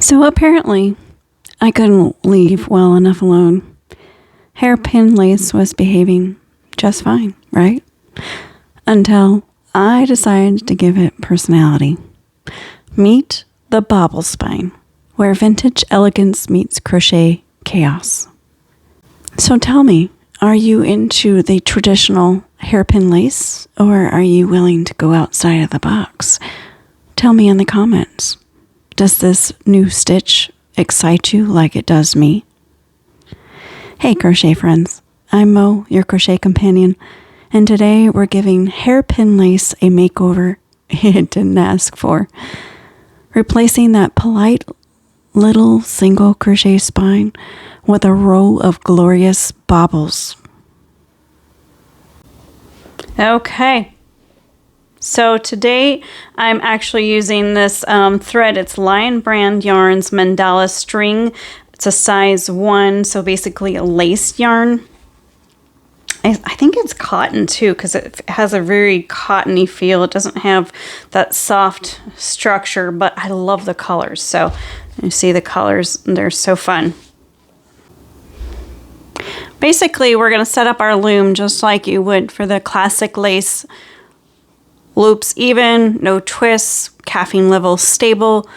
So apparently, I couldn't leave well enough alone. Hairpin lace was behaving just fine, right? Until I decided to give it personality. Meet the Bobble spine, where vintage elegance meets crochet chaos. So tell me, are you into the traditional hairpin lace, or are you willing to go outside of the box? Tell me in the comments. Does this new stitch excite you like it does me? Hey crochet friends, I'm Mo, your crochet companion, and today we're giving hairpin lace a makeover it didn't ask for. Replacing that polite little single crochet spine with a row of glorious bobbles. Okay. So today I'm actually using this thread. It's Lion Brand Yarns Mandala String. It's a size 1, so basically a lace yarn. I think it's cotton too, because it has a very cottony feel. It doesn't have that soft structure, but I love the colors. So you see the colors, they're so fun. Basically, we're going to set up our loom just like you would for the classic lace. Loops even, no twists, caffeine level stable.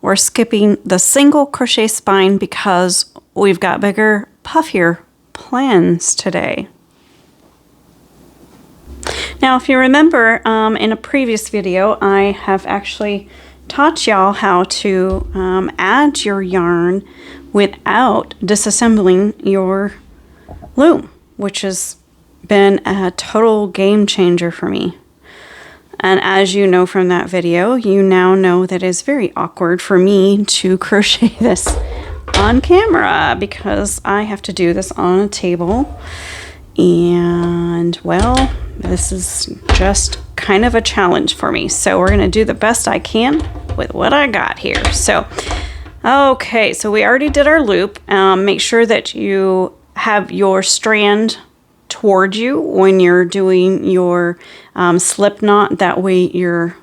We're skipping the single crochet spine because we've got bigger, puffier plans today. Now, if you remember in a previous video, I have actually taught y'all how to add your yarn without disassembling your loom, which has been a total game changer for me. And as you know from that video, you now know that it's very awkward for me to crochet this on camera because I have to do this on a table. And, well, this is just kind of a challenge for me. So we're going to do the best I can with what I got here. So, okay, so we already did our loop. Make sure that you have your strand toward you when you're doing your slip knot. That way your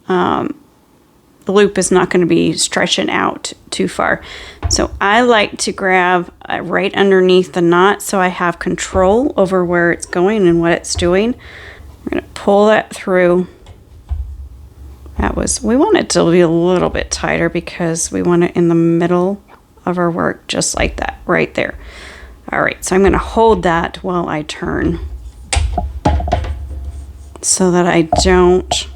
loop is not going to be stretching out too far. So I like to grab right underneath the knot so I have control over where it's going and what it's doing. We're going to pull that through. We want it to be a little bit tighter because we want it in the middle of our work, just like that, right there. All right, so I'm going to hold that while I turn so that I don't,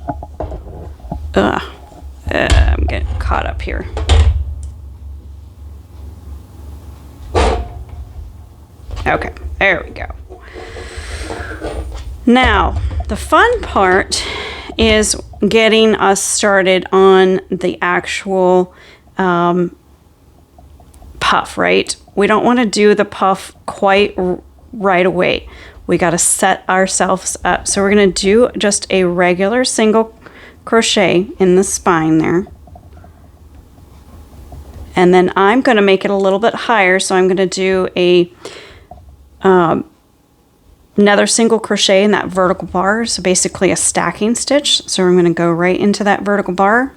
I'm getting caught up here. Okay, there we go. Now, the fun part is getting us started on the actual puff, right? We don't want to do the puff quite right away. We got to set ourselves up. So we're going to do just a regular single crochet in the spine there. And then I'm going to make it a little bit higher. So I'm going to do another single crochet in that vertical bar. So basically a stacking stitch. So I'm going to go right into that vertical bar.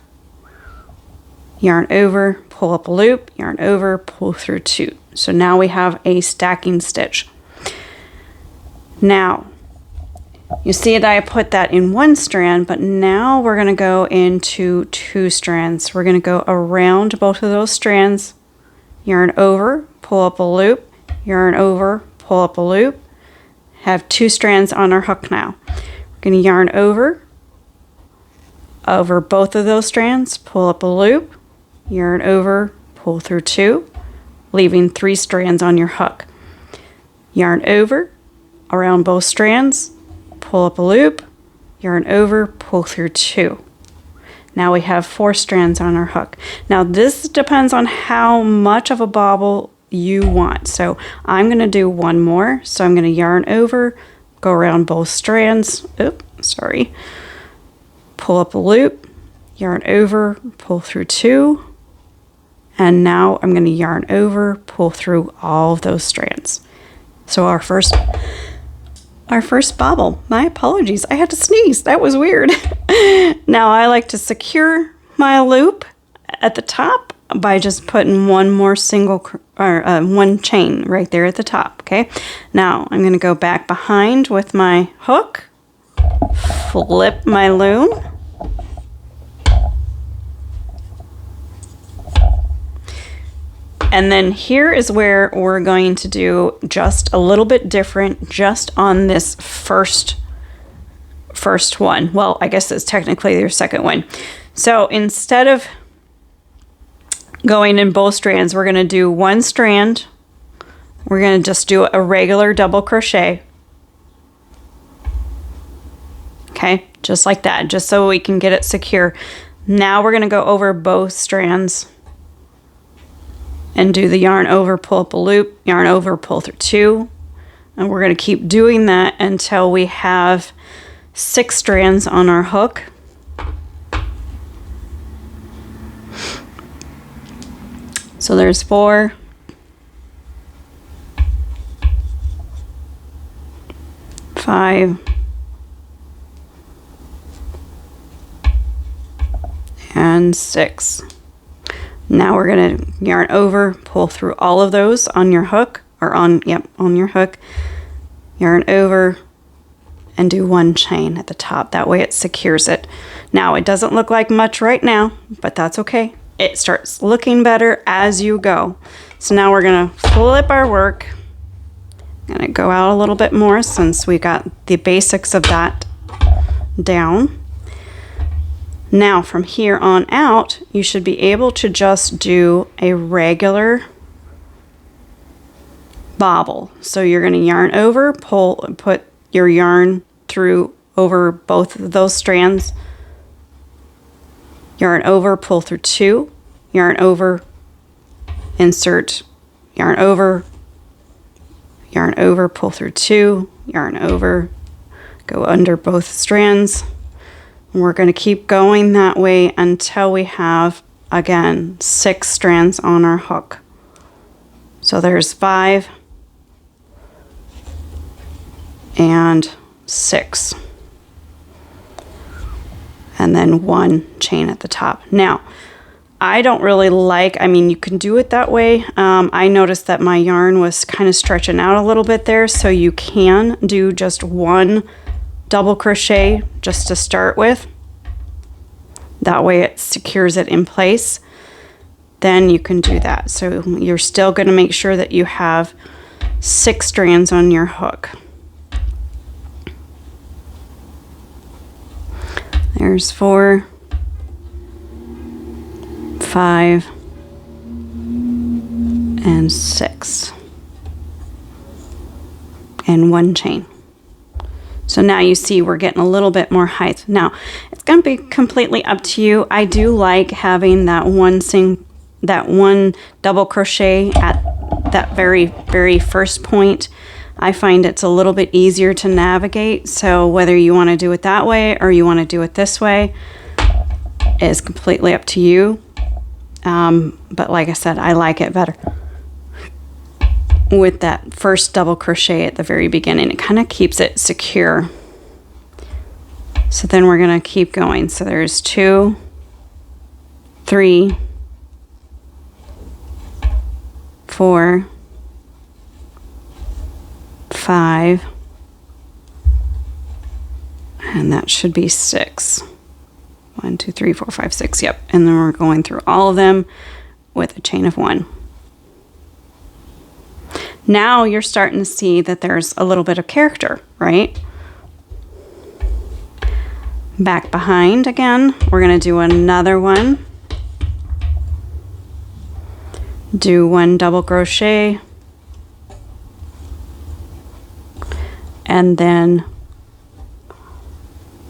Yarn over, pull up a loop, yarn over, pull through 2. So now we have a stacking stitch. Now, you see that I put that in 1 strand, but now we're going to go into 2 strands. We're going to go around both of those strands, yarn over, pull up a loop, yarn over, pull up a loop, have 2 strands on our hook now. We're going to yarn over both of those strands, pull up a loop, yarn over, pull through 2, leaving 3 strands on your hook. Yarn over, around both strands, pull up a loop, yarn over, pull through 2. Now we have 4 strands on our hook. Now this depends on how much of a bobble you want. So I'm going to do 1 more. So I'm going to yarn over, go around both strands, pull up a loop, yarn over, pull through 2, and now I'm going to yarn over, pull through all of those strands. So our first bobble. My apologies, I had to sneeze. That was weird. Now I like to secure my loop at the top by just putting one more one chain right there at the top. Okay, now I'm going to go back behind with my hook, flip my loom, and then here is where we're going to do just a little bit different just on this first one. Well, I guess it's technically your second one. So instead of going in both strands, we're going to do one strand. We're going to just do a regular double crochet. Okay, just like that, just so we can get it secure. Now we're going to go over both strands and do the yarn over, pull up a loop, yarn over, pull through 2. And we're going to keep doing that until we have 6 strands on our hook. So there's 4, 5, and 6. Now we're going to yarn over, pull through all of those on your hook, or on your hook, yarn over, and do one chain at the top. That way it secures it. Now it doesn't look like much right now, but that's okay. It starts looking better as you go. So now we're going to flip our work. I'm going to go out a little bit more since we got the basics of that down. Now from here on out, you should be able to just do a regular bobble. So you're going to yarn over, pull, and put your yarn through over both of those strands. Yarn over, pull through 2, yarn over, insert, yarn over, pull through 2, yarn over, go under both strands. And we're going to keep going that way until we have, again, 6 strands on our hook. So there's 5 and 6. And then 1 chain at the top. Now, I don't really like, you can do it that way. I noticed that my yarn was kind of stretching out a little bit there, so you can do just 1 double crochet just to start with. That way it secures it in place. Then you can do that. So you're still going to make sure that you have 6 strands on your hook. There's 4, 5, and 6. And 1 chain. So now you see we're getting a little bit more height. Now, it's going to be completely up to you. I do like having that one double crochet at that very, very first point. I find it's a little bit easier to navigate. So whether you want to do it that way or you want to do it this way is completely up to you. But like I said, I like it better with that first double crochet at the very beginning. It kind of keeps it secure. So then we're going to keep going. So there's 2, 3, 4, 5, and that should be 6. 1, 2, 3, 4, 5, 6. Yep. And then we're going through all of them with a chain of 1. Now you're starting to see that there's a little bit of character, right? Back behind again, we're going to do another one. Do 1 double crochet. And then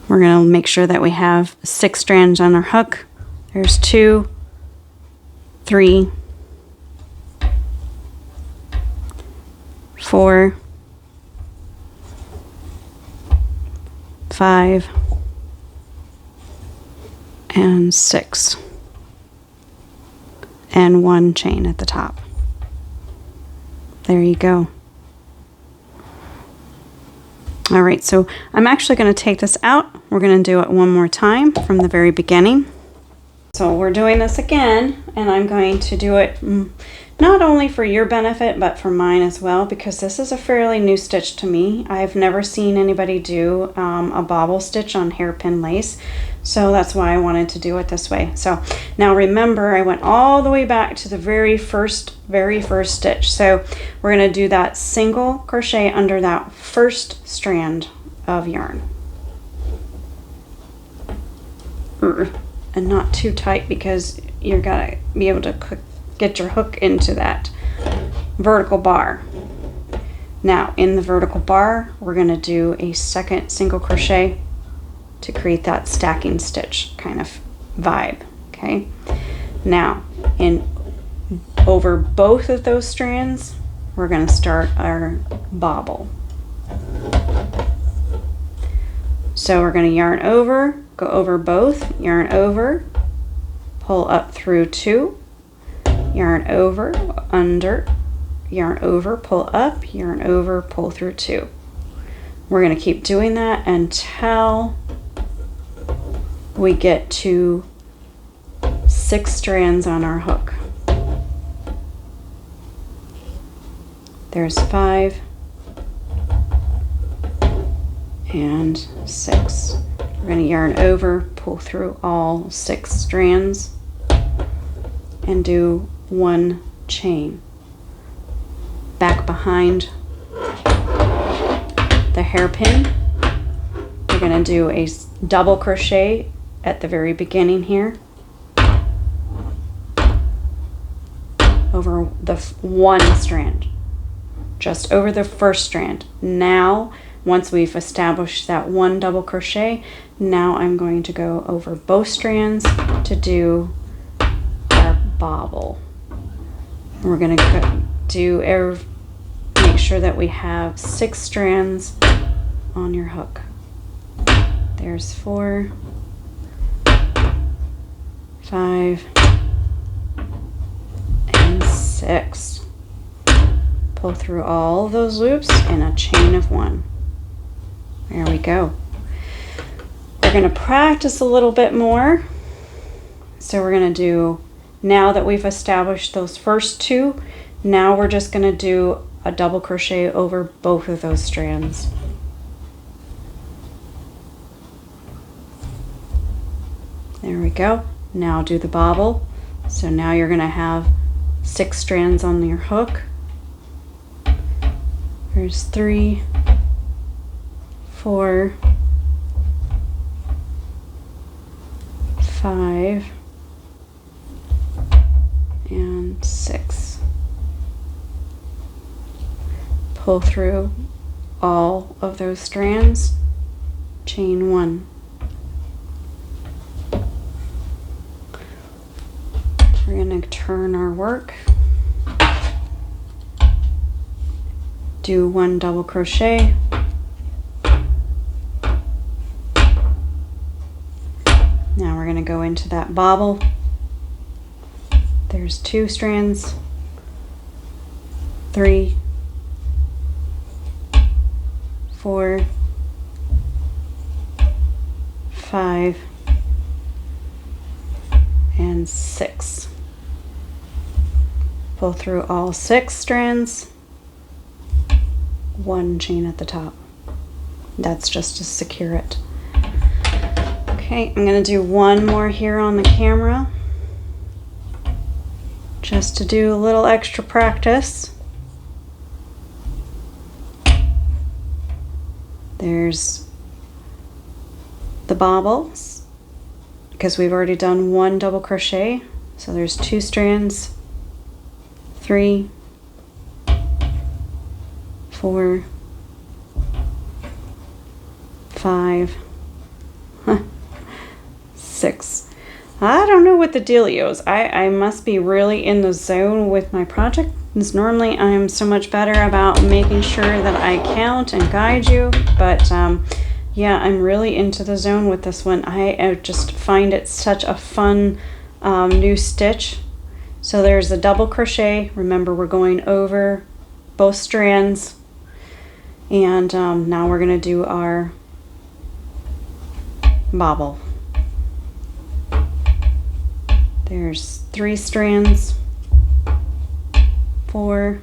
we're going to make sure that we have 6 strands on our hook. There's 2, 3, 4, 5, and 6. And 1 chain at the top. There you go. All right, so I'm actually going to take this out. We're going to do it one more time from the very beginning. So we're doing this again, and I'm going to do it not only for your benefit, but for mine as well, because this is a fairly new stitch to me. I've never seen anybody do a bobble stitch on hairpin lace, so that's why I wanted to do it this way. So now remember, I went all the way back to the very first stitch. So we're going to do that single crochet under that first strand of yarn. And not too tight, because you're gonna be able to get your hook into that vertical bar. Now in the vertical bar, we're going to do a second single crochet to create that stacking stitch kind of vibe. Okay, now over both of those strands, we're going to start our bobble. So we're going to yarn over, go over both, yarn over, pull up through 2, yarn over, under, yarn over, pull up, yarn over, pull through 2. We're going to keep doing that until we get to 6 strands on our hook. There's 5 and 6. We're going to yarn over, pull through all 6 strands, and do 1 chain. Back behind the hairpin, we're going to do a double crochet at the very beginning here over the 1 strand, just over the first strand. Now once we've established that 1 double crochet, now I'm going to go over both strands to do our bobble. We're going to make sure that we have 6 strands on your hook. There's 4, 5, and 6. Pull through all those loops in a chain of 1. There we go. We're going to practice a little bit more. So we're going to do, now that we've established those first 2, now we're just going to do a double crochet over both of those strands. There we go. Now do the bobble. So now you're going to have 6 strands on your hook. There's 3, 4, 5, and 6. Pull through all of those strands, chain 1. We're going to turn our work, do 1 double crochet, now we're going to go into that bobble. There's 2 strands, 3, 4, 5, and 6. Pull through all 6 strands, 1 chain at the top. That's just to secure it. Okay, I'm going to do 1 more here on the camera, just to do a little extra practice. There's the bobbles, because we've already done 1 double crochet, so there's 2 strands, 3, 4, 5, 6. I don't know what the dealio is. I must be really in the zone with my project, because normally I'm so much better about making sure that I count and guide you, but yeah, I'm really into the zone with this one. I just find it such a fun new stitch. So there's a double crochet. Remember, we're going over both strands, and now we're going to do our There's 3 strands, 4,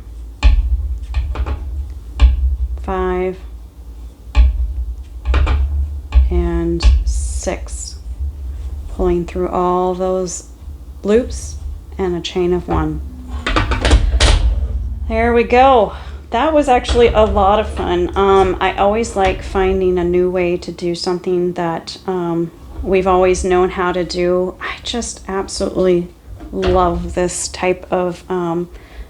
5, and 6, pulling through all those loops and a chain of 1. There we go. That was actually a lot of fun. I always like finding a new way to do something that we've always known how to do. I just absolutely love this type of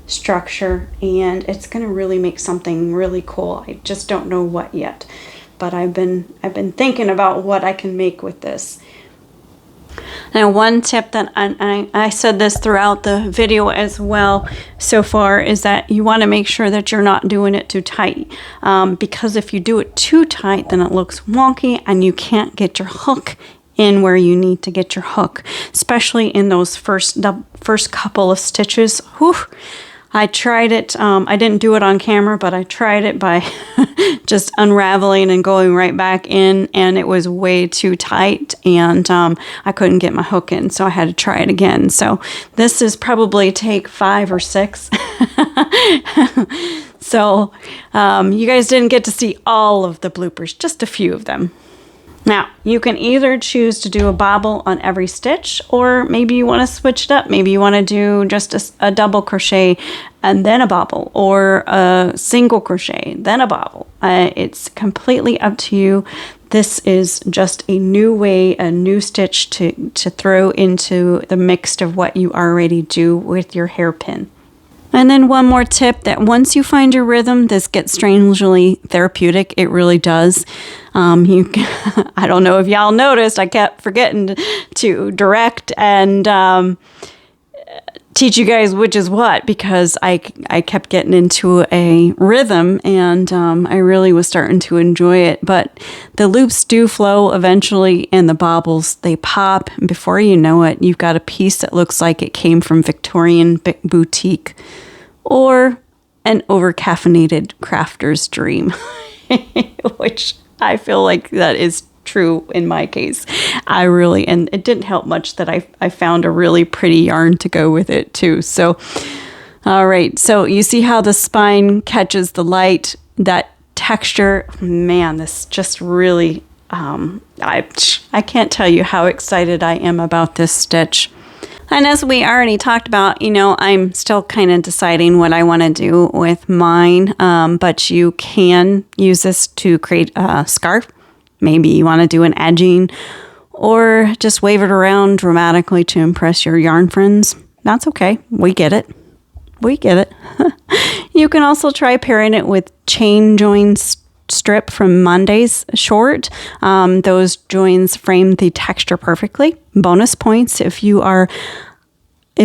structure, and it's going to really make something really cool. I just don't know what yet, but I've been thinking about what I can make with this. Now, one tip that I said this throughout the video as well so far is that you want to make sure that you're not doing it too tight, because if you do it too tight, then it looks wonky and you can't get your hook in where you need to get your hook, especially in those first couple of stitches. Whew. I tried it. I didn't do it on camera, but I tried it by just unraveling and going right back in, and it was way too tight, and I couldn't get my hook in, so I had to try it again. So this is probably take 5 or 6. So you guys didn't get to see all of the bloopers, just a few of them. Now, you can either choose to do a bobble on every stitch, or maybe you want to switch it up. Maybe you want to do just a double crochet and then a bobble, or a single crochet, then a bobble. It's completely up to you. This is just a new way, a new stitch to throw into the mix of what you already do with your hairpin. And then one more tip, that once you find your rhythm, this gets strangely therapeutic. It really does. I don't know if y'all noticed, I kept forgetting to direct and teach you guys which is what, because I kept getting into a rhythm, and I really was starting to enjoy it. But the loops do flow eventually, and the bobbles, they pop, and before you know it, you've got a piece that looks like it came from Victorian boutique or an over-caffeinated crafter's dream, which I feel like that is true in my case. And it didn't help much that I found a really pretty yarn to go with it too. So, all right. So you see how the spine catches the light, that texture. Man, this just really, I can't tell you how excited I am about this stitch. And as we already talked about, I'm still kind of deciding what I want to do with mine, but you can use this to create a scarf. Maybe you want to do an edging, or just wave it around dramatically to impress your yarn friends. That's okay. We get it. We get it. You can also try pairing it with chain join strip from Monday's short. Those joins frame the texture perfectly. Bonus points if you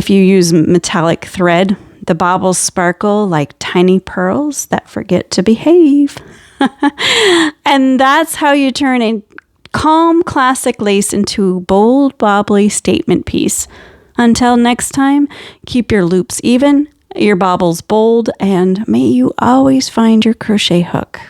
use metallic thread. The bobbles sparkle like tiny pearls that forget to behave. And that's how you turn a calm classic lace into a bold, bobbly statement piece. Until next time, keep your loops even, your bobbles bold, and may you always find your crochet hook.